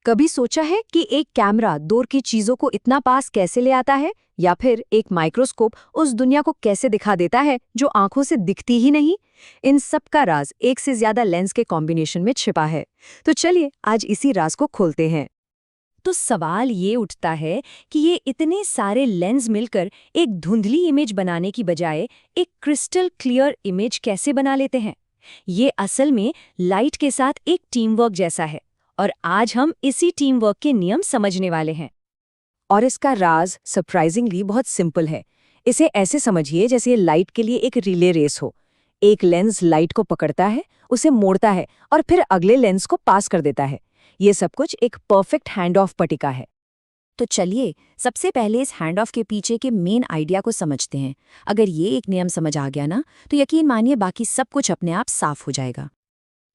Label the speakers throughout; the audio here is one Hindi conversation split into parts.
Speaker 1: कभी सोचा है कि एक कैमरा दूर की चीजों को इतना पास कैसे ले आता है, या फिर एक माइक्रोस्कोप उस दुनिया को कैसे दिखा देता है जो आंखों से दिखती ही नहीं। इन सब का राज एक से ज्यादा लेंस के कॉम्बिनेशन में छिपा है। तो चलिए आज इसी राज को खोलते हैं। तो सवाल ये उठता है कि ये इतने सारे लेंस मिलकर एक धुंधली इमेज बनाने की बजाय एक क्रिस्टल क्लियर इमेज कैसे बना लेते हैं। ये असल में लाइट के साथ एक टीम वर्क जैसा है, और आज हम इसी टीम वर्क के नियम समझने वाले हैं। और इसका राज सरप्राइजिंगली बहुत सिंपल है। इसे ऐसे समझिए जैसे ये लाइट के लिए एक रिले रेस हो। एक लेंस लाइट को पकड़ता है, उसे मोड़ता है और फिर अगले लेंस को पास कर देता है। ये सब कुछ एक परफेक्ट हैंड ऑफ पटिका है। तो चलिए सबसे पहले इस हैंड ऑफ के पीछे के मेन आइडिया को समझते हैं। अगर ये एक नियम समझ आ गया ना, तो यकीन मानिए बाकी सब कुछ अपने आप साफ हो जाएगा।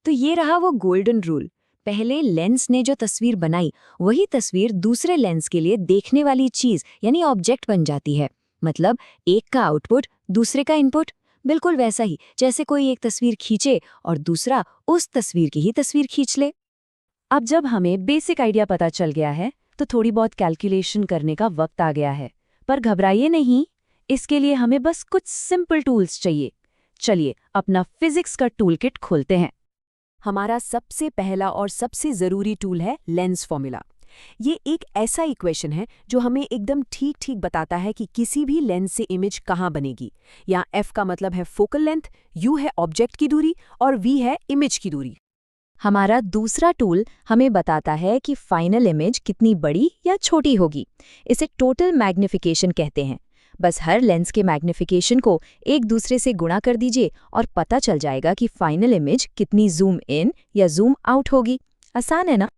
Speaker 1: तो ये रहा वो गोल्डन रूल। पहले लेंस ने जो तस्वीर बनाई, वही तस्वीर दूसरे लेंस के लिए देखने वाली चीज यानी ऑब्जेक्ट बन जाती है। मतलब एक का आउटपुट दूसरे का इनपुट। बिल्कुल वैसा ही जैसे कोई एक तस्वीर खींचे और दूसरा उस तस्वीर की ही तस्वीर खींच ले। अब जब हमें बेसिक आइडिया पता चल गया है, तो थोड़ी बहुत कैलकुलेशन करने का वक्त आ गया है। पर घबराइए नहीं, इसके लिए हमें बस कुछ सिंपल टूल्स चाहिए। चलिए अपना फिजिक्स का टूल किट खोलते हैं। हमारा सबसे पहला और सबसे ज़रूरी टूल है लेंस फॉर्मूला। ये एक ऐसा इक्वेशन है जो हमें एकदम ठीक ठीक बताता है कि किसी भी लेंस से इमेज कहाँ बनेगी। यहाँ f का मतलब है फोकल लेंथ, u है ऑब्जेक्ट की दूरी और v है इमेज की दूरी। हमारा दूसरा टूल हमें बताता है कि फाइनल इमेज कितनी बड़ी या छोटी होगी। इसे टोटल मैग्निफिकेशन कहते हैं। बस हर लेंस के मैग्निफिकेशन को एक दूसरे से गुणा कर दीजिए और पता चल जाएगा कि फाइनल इमेज कितनी जूम इन या जूम आउट होगी। आसान है ना?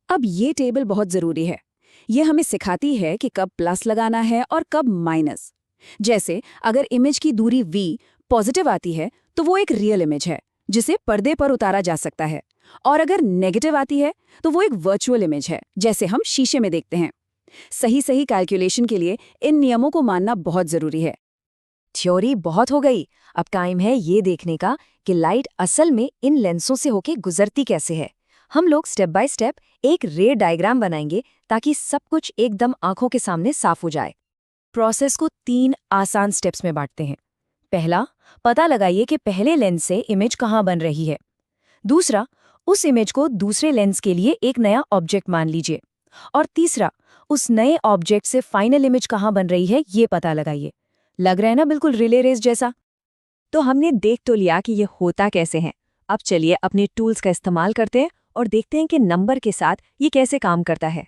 Speaker 2: अब ये टेबल बहुत ज़रूरी है। ये हमें सिखाती है कि कब प्लस लगाना है और कब माइनस। जैसे अगर इमेज की दूरी v पॉजिटिव आती है तो वो एक रियल इमेज है जिसे पर्दे पर उतारा जा सकता है, और अगर नेगेटिव आती है तो वो एक वर्चुअल इमेज है जैसे हम शीशे में देखते हैं। सही कैलकुलेशन के लिए इन नियमों को मानना बहुत ज़रूरी है।
Speaker 1: थ्योरी बहुत हो गई, अब टाइम है ये देखने का कि लाइट असल में इन लेंसों से होके गुजरती कैसे है। हम लोग स्टेप बाय स्टेप एक रे डायग्राम बनाएंगे ताकि सब कुछ एकदम आंखों के सामने साफ हो जाए। प्रोसेस को 3 आसान स्टेप्स में बांटते हैं। पहला, पता लगाइए कि पहले लेंस से इमेज कहाँ बन रही है। दूसरा, उस इमेज को दूसरे लेंस के लिए एक नया ऑब्जेक्ट मान लीजिए। और तीसरा, उस नए ऑब्जेक्ट से फाइनल इमेज कहाँ बन रही है ये पता लगाइए। लग रहा है ना बिल्कुल रिले रेस जैसा? तो हमने देख तो लिया कि ये होता कैसे है। अब चलिए अपने टूल्स का इस्तेमाल करते हैं और देखते हैं कि नंबर के साथ ये कैसे काम करता है।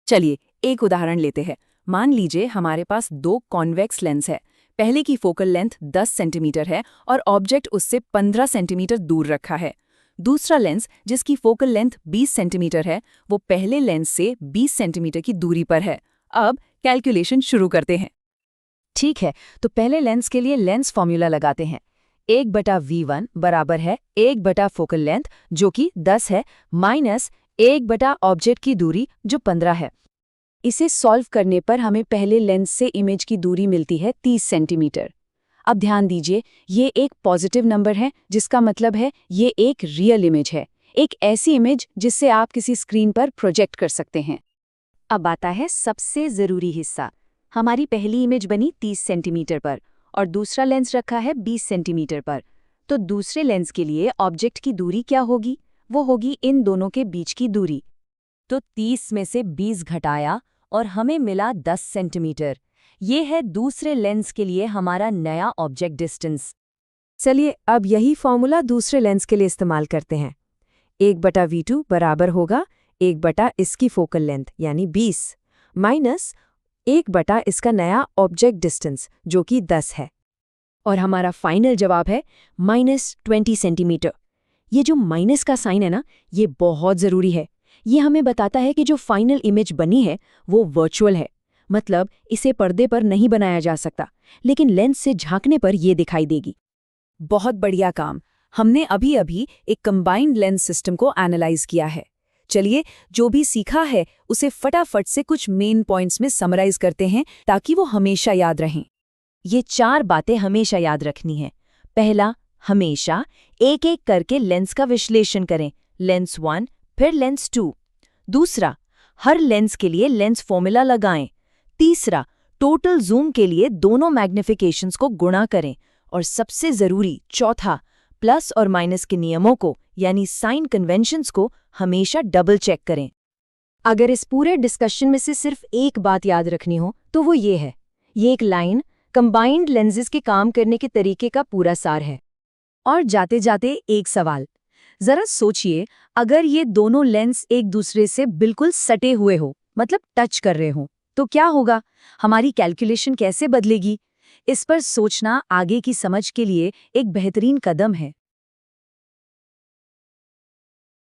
Speaker 2: चलिए एक उदाहरण लेते हैं। मान लीजिए हमारे पास 2 कॉन्वेक्स लेंस है। पहले की फोकल लेंथ 10 सेंटीमीटर है और ऑब्जेक्ट उससे 15 सेंटीमीटर दूर रखा है। दूसरा लेंस जिसकी फोकल लेंथ 20 सेंटीमीटर है, वो पहले लेंस से 20 सेंटीमीटर की दूरी पर है। अब कैलकुलेशन शुरू करते हैं।
Speaker 1: ठीक है, तो पहले लेंस के लिए लेंस फॉर्मूला लगाते हैं। 1/v1 बराबर है 1/ फोकल लेंथ जो कि 10 है माइनस 1/ ऑब्जेक्ट की दूरी जो 15 है। इसे सॉल्व करने पर हमें पहले लेंस से इमेज की दूरी मिलती है 30 सेंटीमीटर। अब ध्यान दीजिए, ये एक पॉजिटिव नंबर है जिसका मतलब है ये एक रियल इमेज है, एक ऐसी इमेज जिससे आप किसी स्क्रीन पर प्रोजेक्ट कर सकते हैं। अब आता है सबसे ज़रूरी हिस्सा। हमारी पहली इमेज बनी 30 सेंटीमीटर पर और दूसरा लेंस रखा है 20 सेंटीमीटर पर। तो दूसरे लेंस के लिए ऑब्जेक्ट की दूरी क्या होगी? वो होगी इन दोनों के बीच की दूरी। तो 30 में से 20 घटाया और हमें मिला 10 सेंटीमीटर। ये है दूसरे लेंस के लिए हमारा नया ऑब्जेक्ट डिस्टेंस। चलिए अब यही फॉर्मूला दूसरे लेंस के लिए इस्तेमाल करते हैं। 1/v2 बराबर होगा 1/ इसकी फोकल लेंथ यानी 20 माइनस 1/ इसका नया ऑब्जेक्ट डिस्टेंस जो कि 10 है। और हमारा फाइनल जवाब है -20 सेंटीमीटर। ये जो माइनस का साइन है ना, ये बहुत ज़रूरी है। ये हमें बताता है कि जो फाइनल इमेज बनी है वो वर्चुअल है। मतलब इसे पर्दे पर नहीं बनाया जा सकता, लेकिन लेंस से झांकने पर ये दिखाई देगी।
Speaker 2: बहुत बढ़िया काम। हमने अभी एक कंबाइंड लेंस सिस्टम को एनालाइज किया है। चलिए जो भी सीखा है उसे फटाफट से कुछ मेन पॉइंट्स में समराइज करते हैं ताकि वो हमेशा याद रहें।
Speaker 1: ये 4 बातें हमेशा याद रखनी है। पहला, हमेशा एक एक करके लेंस का विश्लेषण करें। लेंस 1 फिर लेंस 2।
Speaker 3: दूसरा, हर लेंस के लिए लेंस फॉर्मूला लगाएं। तीसरा, टोटल जूम के लिए दोनों मैग्निफिकेशंस को गुणा करें। और सबसे जरूरी चौथा, प्लस और माइनस के नियमों को यानी साइन कन्वेंशंस को हमेशा डबल चेक करें।
Speaker 1: अगर इस पूरे डिस्कशन में से सिर्फ एक बात याद रखनी हो तो वो ये है, ये एक लाइन कंबाइंड लेंसेज के काम करने के तरीके का पूरा सार है। और जाते जाते एक सवाल, जरा सोचिए, अगर ये दोनों लेंस एक दूसरे से बिल्कुल सटे हुए हो, मतलब टच कर रहे हो, तो क्या होगा? हमारी कैलकुलेशन कैसे बदलेगी? इस पर सोचना आगे की समझ के लिए एक बेहतरीन कदम है।